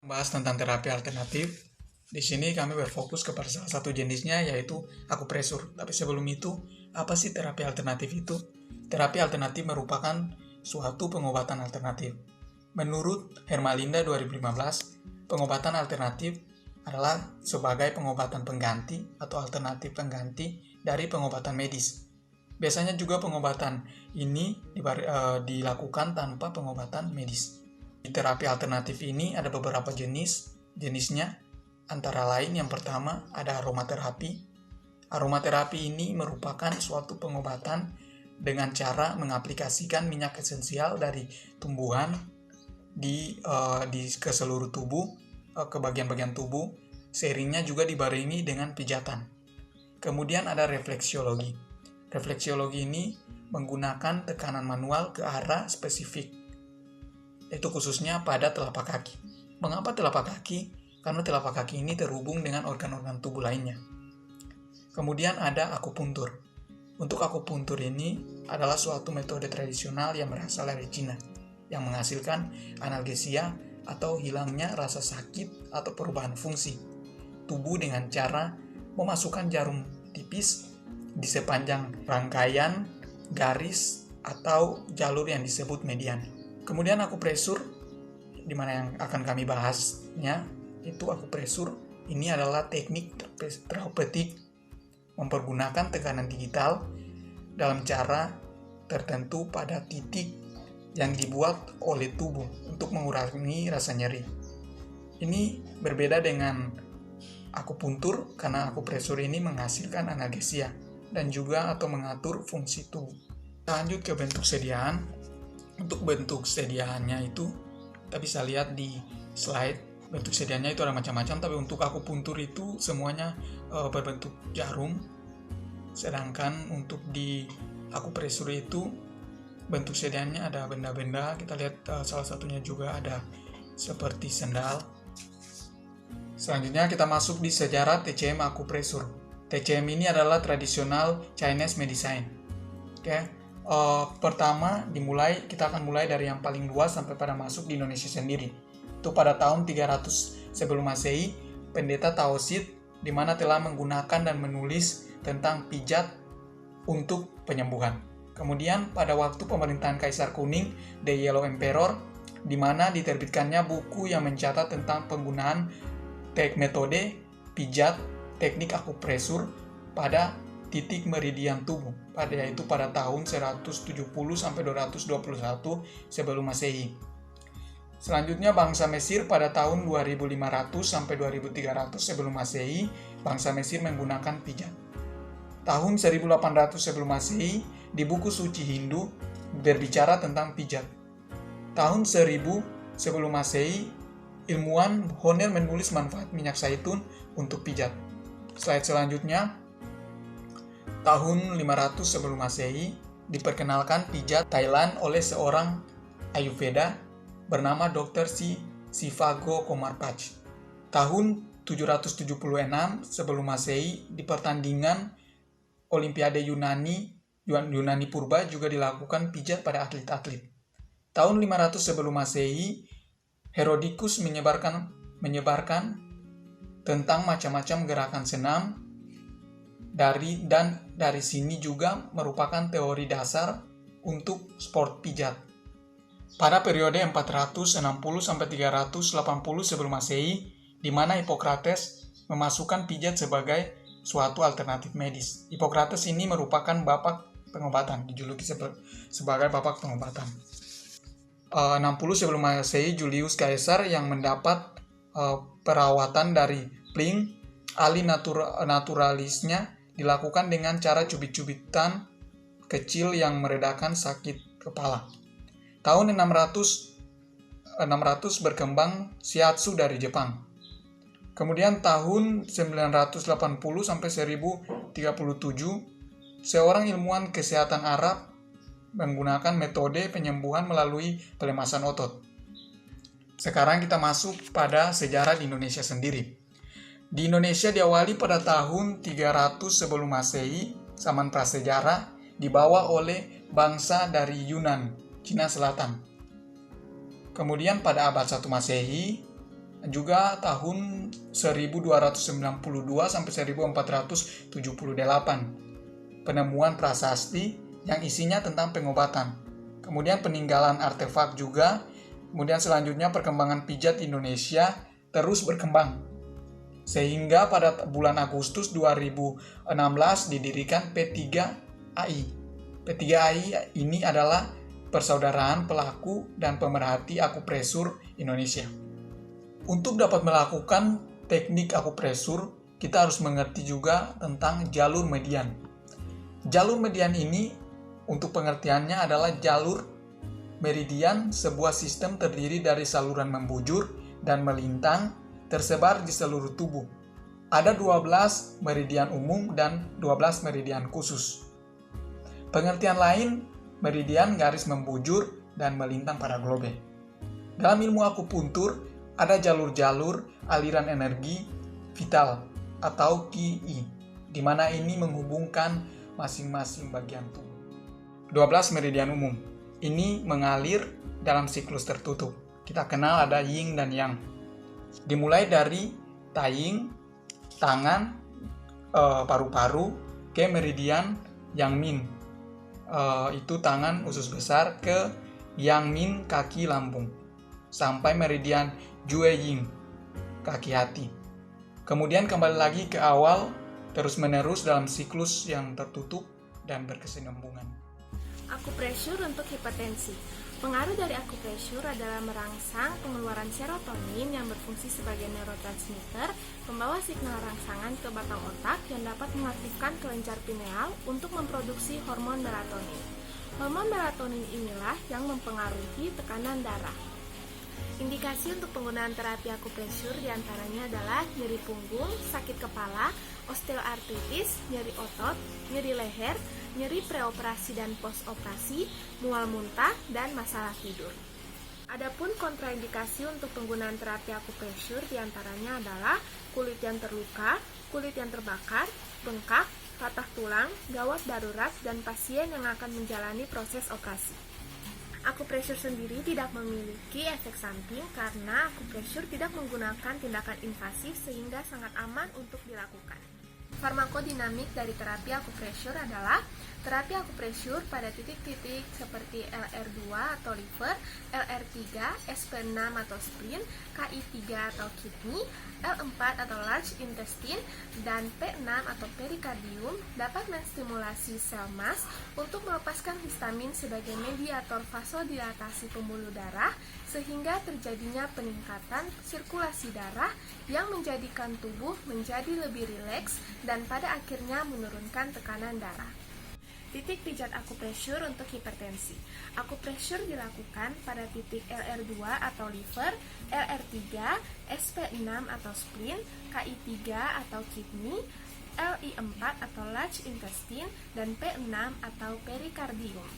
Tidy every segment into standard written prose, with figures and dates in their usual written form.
Membahas tentang terapi alternatif. Di sini kami berfokus kepada salah satu jenisnya, yaitu akupresur. Tapi sebelum itu, apa sih terapi alternatif itu? Terapi alternatif merupakan suatu pengobatan alternatif. Menurut Hermalinda 2015, pengobatan alternatif adalah sebagai pengobatan pengganti atau alternatif pengganti dari pengobatan medis. Biasanya juga pengobatan ini dilakukan tanpa pengobatan medis. Di terapi alternatif ini ada beberapa jenisnya, antara lain yang pertama ada aromaterapi. Aromaterapi ini merupakan suatu pengobatan dengan cara mengaplikasikan minyak esensial dari tumbuhan ke seluruh tubuh, ke bagian-bagian tubuh. Seringnya juga dibarengi dengan pijatan. Kemudian ada refleksiologi. Refleksiologi ini menggunakan tekanan manual ke arah spesifik, itu khususnya pada telapak kaki. Mengapa telapak kaki? Karena telapak kaki ini terhubung dengan organ-organ tubuh lainnya. Kemudian ada akupuntur. Untuk akupuntur ini adalah suatu metode tradisional yang berasal dari Cina, yang menghasilkan analgesia atau hilangnya rasa sakit atau perubahan fungsi tubuh dengan cara memasukkan jarum tipis di sepanjang rangkaian garis atau jalur yang disebut median. Kemudian akupresur, di mana yang akan kami bahasnya, itu akupresur ini adalah teknik terapeutik mempergunakan tekanan digital dalam cara tertentu pada titik yang dibuat oleh tubuh untuk mengurangi rasa nyeri. Ini berbeda dengan akupuntur karena akupresur ini menghasilkan analgesia dan juga atau mengatur fungsi tubuh. Lanjut ke bentuk sediaan. Untuk bentuk sediaannya itu kita bisa lihat di slide. Bentuk sediaannya itu ada macam-macam, tapi untuk akupuntur itu semuanya berbentuk jarum. Sedangkan untuk di akupresur itu bentuk sediaannya ada benda-benda. Kita lihat salah satunya juga ada seperti sendal. Selanjutnya kita masuk di sejarah TCM akupresur. TCM ini adalah tradisional Chinese medicine. Oke. Pertama kita akan mulai dari yang paling luas sampai pada masuk di Indonesia sendiri. Itu pada tahun 300 sebelum Masehi, pendeta Taosit di mana telah menggunakan dan menulis tentang pijat untuk penyembuhan. Kemudian pada waktu pemerintahan Kaisar Kuning, The Yellow Emperor, di mana diterbitkannya buku yang mencatat tentang penggunaan metode pijat teknik akupresur pada titik meridian tubuh, yaitu pada tahun 170 sampai 221 sebelum Masehi. Selanjutnya bangsa Mesir pada tahun 2500 sampai 2300 sebelum Masehi, bangsa Mesir menggunakan pijat. Tahun 1800 sebelum Masehi, di buku suci Hindu berbicara tentang pijat. Tahun 1000 sebelum Masehi, ilmuwan Horner menulis manfaat minyak zaitun untuk pijat. Slide selanjutnya, tahun 500 sebelum Masehi, diperkenalkan pijat Thailand oleh seorang Ayurveda bernama Dr. Sivago Komarpach. Tahun 776 sebelum Masehi, di pertandingan Olimpiade Yunani Purba juga dilakukan pijat pada atlet-atlet. Tahun 500 sebelum Masehi, Herodotus menyebarkan tentang macam-macam gerakan senam dari sini juga merupakan teori dasar untuk sport pijat. Pada periode 460 sampai 380 sebelum Masehi, di mana Hippocrates memasukkan pijat sebagai suatu alternatif medis. Hippocrates ini merupakan bapak pengobatan, dijuluki sebagai bapak pengobatan. 60 sebelum Masehi, Julius Caesar yang mendapat perawatan dari Pliny, ahli naturalisnya, dilakukan dengan cara cubit-cubitan kecil yang meredakan sakit kepala. Tahun 600 berkembang shiatsu dari Jepang. Kemudian tahun 980 sampai 1037, seorang ilmuwan kesehatan Arab menggunakan metode penyembuhan melalui pelemasan otot. Sekarang kita masuk pada sejarah di Indonesia sendiri. Di Indonesia diawali pada tahun 300 sebelum Masehi, zaman prasejarah, dibawa oleh bangsa dari Yunan, Cina Selatan. Kemudian pada abad 1 Masehi, juga tahun 1292 sampai 1478. Penemuan prasasti yang isinya tentang pengobatan. Kemudian peninggalan artefak juga. Kemudian selanjutnya perkembangan pijat Indonesia terus berkembang. Sehingga pada bulan Agustus 2016 didirikan P3AI. P3AI ini adalah persaudaraan pelaku dan pemerhati akupresur Indonesia. Untuk dapat melakukan teknik akupresur, kita harus mengerti juga tentang jalur median. Jalur median ini untuk pengertiannya adalah jalur meridian, sebuah sistem terdiri dari saluran membujur dan melintang tersebar di seluruh tubuh. Ada 12 meridian umum dan 12 meridian khusus. Pengertian lain, meridian garis membujur dan melintang pada globe. Dalam ilmu akupuntur, ada jalur-jalur aliran energi vital atau Qi, di mana ini menghubungkan masing-masing bagian tubuh. 12 meridian umum. Ini mengalir dalam siklus tertutup. Kita kenal ada yin dan yang. Dimulai dari taing, tangan, paru-paru, ke meridian yang min. Itu tangan usus besar ke yang min kaki lambung. Sampai meridian Jue Ying, kaki hati. Kemudian kembali lagi ke awal, terus-menerus dalam siklus yang tertutup dan berkesinambungan. Akupresur untuk hipertensi. Pengaruh dari akupresur adalah merangsang pengeluaran serotonin yang berfungsi sebagai neurotransmitter, membawa signal rangsangan ke batang otak yang dapat mengaktifkan kelenjar pineal untuk memproduksi hormon melatonin. Hormon melatonin inilah yang mempengaruhi tekanan darah. Indikasi untuk penggunaan terapi akupresur diantaranya adalah nyeri punggung, sakit kepala, osteoartritis, nyeri otot, nyeri leher, nyeri preoperasi dan postoperasi, mual muntah, dan masalah tidur. Adapun kontraindikasi untuk penggunaan terapi akupresur diantaranya adalah kulit yang terluka, kulit yang terbakar, bengkak, patah tulang, gawat darurat, dan pasien yang akan menjalani proses operasi. Akupresur sendiri tidak memiliki efek samping karena akupresur tidak menggunakan tindakan invasif sehingga sangat aman untuk dilakukan. Farmakodinamik dari terapi akupresur adalah terapi akupresur pada titik-titik seperti LR2 atau liver, LR3, SP6 atau spleen, KI3 atau kidney, L4 atau large intestine, dan P6 atau perikardium dapat menstimulasi sel mast untuk melepaskan histamin sebagai mediator vasodilatasi pembuluh darah sehingga terjadinya peningkatan sirkulasi darah yang menjadikan tubuh menjadi lebih rileks dan pada akhirnya menurunkan tekanan darah. Titik pijat akupresur untuk hipertensi. Akupresur dilakukan pada titik LR2 atau liver, LR3, SP6 atau spleen, KI3 atau kidney, LI4 atau large intestine, dan P6 atau perikardium.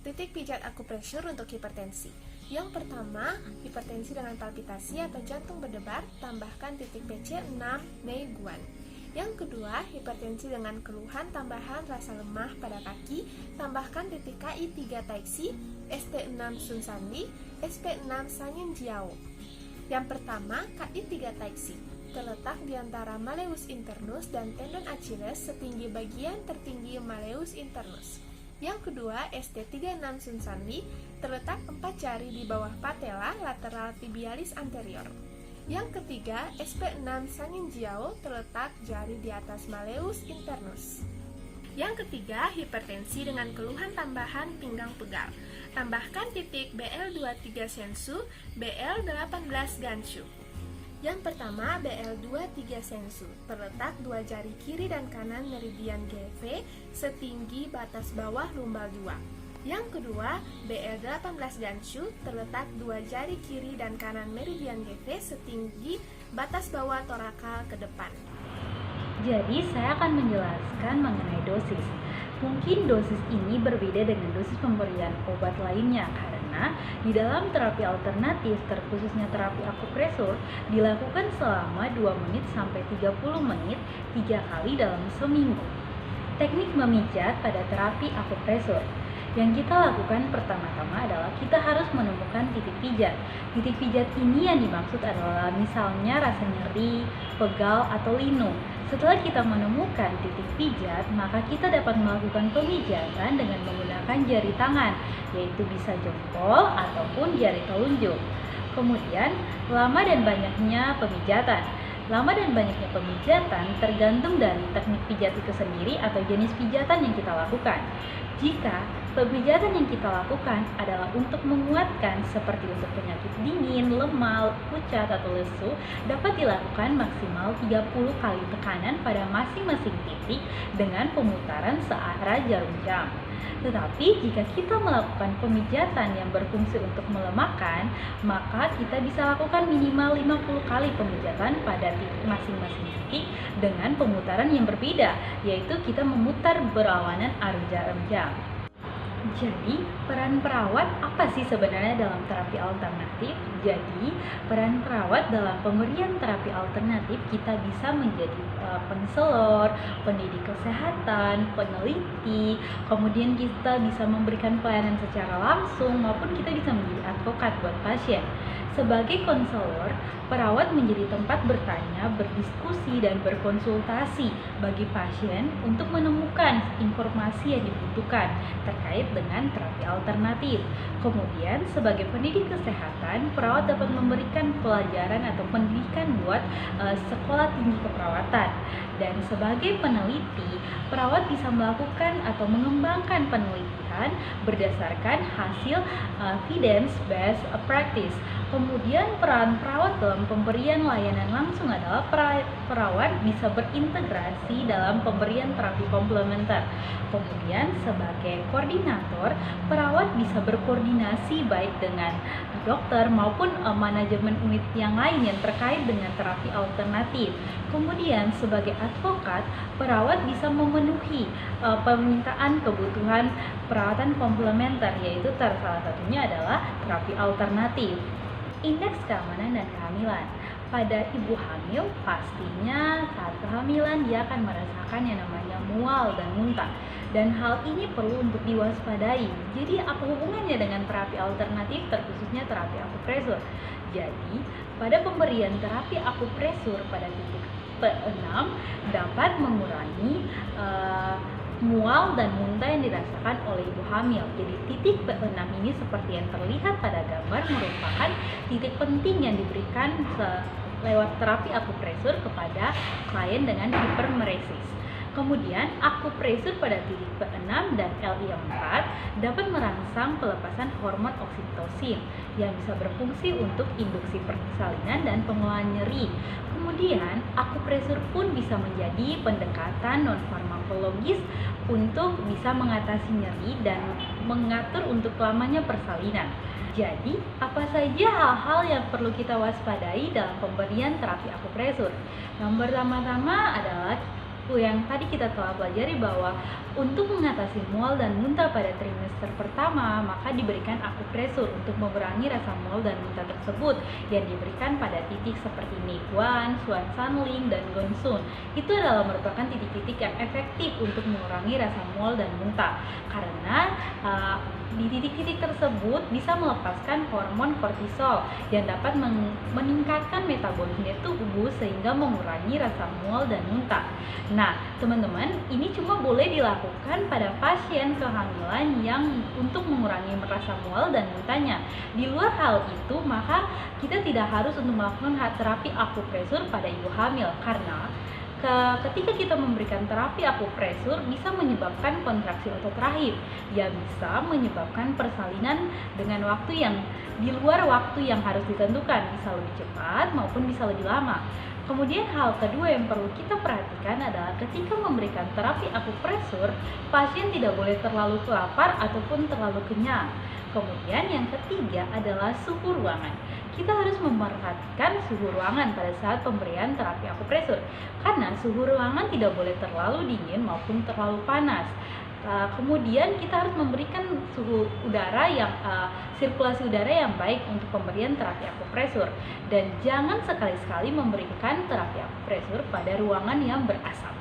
Titik pijat akupresur untuk hipertensi. Yang pertama, hipertensi dengan palpitasi atau jantung berdebar, tambahkan titik PC6 Neiguan. Yang kedua, hipertensi dengan keluhan tambahan rasa lemah pada kaki, tambahkan titik KI3 Taixi, ST6 Sun Sanli, SP6 Sanyin Jiao. Yang pertama, KI3 Taixi, terletak di antara malleus internus dan tendon Achilles setinggi bagian tertinggi malleus internus. Yang kedua, ST36 Sun Sanli, terletak 4 jari di bawah patella lateral tibialis anterior. Yang ketiga, SP6 Sanyin Jiao, terletak jari di atas malleus internus. Yang ketiga, hipertensi dengan keluhan tambahan pinggang pegal. Tambahkan titik BL23 Sensu, BL18 Ganshu. Yang pertama, BL23 Sensu, terletak 2 jari kiri dan kanan meridian GV setinggi batas bawah lumbal 2. Yang kedua, BL18 Ganshu, terletak 2 jari kiri dan kanan meridian GV setinggi batas bawah torakal ke depan. Jadi, saya akan menjelaskan mengenai dosis. Mungkin dosis ini berbeda dengan dosis pemberian obat lainnya karena di dalam terapi alternatif, terkhususnya terapi akupresur, dilakukan selama 2 menit sampai 30 menit 3 kali dalam seminggu. Teknik memijat pada terapi akupresur. Yang kita lakukan pertama-tama adalah kita harus menemukan titik pijat. Titik pijat ini yang dimaksud adalah misalnya rasa nyeri, pegal, atau linu. Setelah kita menemukan titik pijat, maka kita dapat melakukan pemijatan dengan menggunakan jari tangan, yaitu bisa jempol ataupun jari telunjuk. Kemudian, lama dan banyaknya pemijatan. Lama dan banyaknya pemijatan tergantung dari teknik pijat itu sendiri atau jenis pijatan yang kita lakukan. Jika pemijatan yang kita lakukan adalah untuk menguatkan seperti untuk penyakit dingin, lemal, pucat, atau lesu, dapat dilakukan maksimal 30 kali tekanan pada masing-masing titik dengan pemutaran searah jarum jam. Tetapi jika kita melakukan pemijatan yang berfungsi untuk melemahkan, maka kita bisa lakukan minimal 50 kali pemijatan pada titik masing-masing titik dengan pemutaran yang berbeda, yaitu kita memutar berlawanan arus jarum jam. Jadi, peran perawat apa sih sebenarnya dalam terapi alternatif? Jadi, peran perawat dalam pemberian terapi alternatif kita bisa menjadi konselor, pendidik kesehatan, peneliti, kemudian kita bisa memberikan pelayanan secara langsung maupun kita bisa menjadi advokat buat pasien. Sebagai konselor, perawat menjadi tempat bertanya, berdiskusi, dan berkonsultasi bagi pasien untuk menemukan informasi yang dibutuhkan terkait dengan terapi alternatif. Kemudian, sebagai pendidik kesehatan, perawat dapat memberikan pelajaran atau pendidikan buat sekolah tinggi keperawatan. Dan sebagai peneliti, perawat bisa melakukan atau mengembangkan penelitian berdasarkan hasil evidence-based practice. Kemudian peran perawat dalam pemberian layanan langsung adalah perawat bisa berintegrasi dalam pemberian terapi komplementer. Kemudian sebagai koordinator, perawat bisa berkoordinasi baik dengan dokter maupun manajemen unit yang lain yang terkait dengan terapi alternatif. Kemudian sebagai advokat, perawat bisa memenuhi permintaan kebutuhan perawatan komplementer, yaitu salah satunya adalah terapi alternatif. Indeks keamanan dan kehamilan. Pada ibu hamil, pastinya saat kehamilan dia akan merasakan yang namanya mual dan muntah. Dan hal ini perlu untuk diwaspadai. Jadi apa hubungannya dengan terapi alternatif, terkhususnya terapi akupresur? Jadi, pada pemberian terapi akupresur pada titik P6 dapat mengurangi mual dan muntah yang dirasakan oleh ibu hamil. Jadi titik P6 ini seperti yang terlihat pada gambar merupakan titik penting yang diberikan lewat terapi akupresur kepada klien dengan hipermeresis. Kemudian akupresur pada titik P6 dan LI4 dapat merangsang pelepasan hormon oksitosin yang bisa berfungsi untuk induksi persalinan dan pengelolaan nyeri. Kemudian akupresur pun bisa menjadi pendekatan non-farmakologis untuk bisa mengatasi nyeri dan mengatur untuk lamanya persalinan. Jadi, apa saja hal-hal yang perlu kita waspadai dalam pemberian terapi akupresur? Yang pertama-tama adalah yang tadi kita telah pelajari bahwa untuk mengatasi mual dan muntah pada trimester pertama, maka diberikan akupresur untuk mengurangi rasa mual dan muntah tersebut yang diberikan pada titik seperti Niguan, Swan Sanling, dan Gonsun. Itu adalah merupakan titik-titik yang efektif untuk mengurangi rasa mual dan muntah karena di titik-titik tersebut bisa melepaskan hormon kortisol yang dapat meningkatkan metabolisme tubuh sehingga mengurangi rasa mual dan muntah. Nah, teman-teman, ini cuma boleh dilakukan pada pasien kehamilan yang untuk mengurangi rasa mual dan muntahnya. Di luar hal itu, maka kita tidak harus untuk melakukan terapi akupresur pada ibu hamil karena ketika kita memberikan terapi akupresur bisa menyebabkan kontraksi otot rahim yang bisa menyebabkan persalinan dengan waktu yang di luar waktu yang harus ditentukan, bisa lebih cepat maupun bisa lebih lama. Kemudian hal kedua yang perlu kita perhatikan adalah ketika memberikan terapi akupresur, pasien tidak boleh terlalu lapar ataupun terlalu kenyang. Kemudian yang ketiga adalah suhu ruangan. Kita harus memperhatikan suhu ruangan pada saat pemberian terapi akupresur karena suhu ruangan tidak boleh terlalu dingin maupun terlalu panas. Kemudian kita harus memberikan suhu udara yang sirkulasi udara yang baik untuk pemberian terapi akupresur dan jangan sekali-sekali memberikan terapi akupresur pada ruangan yang berasap.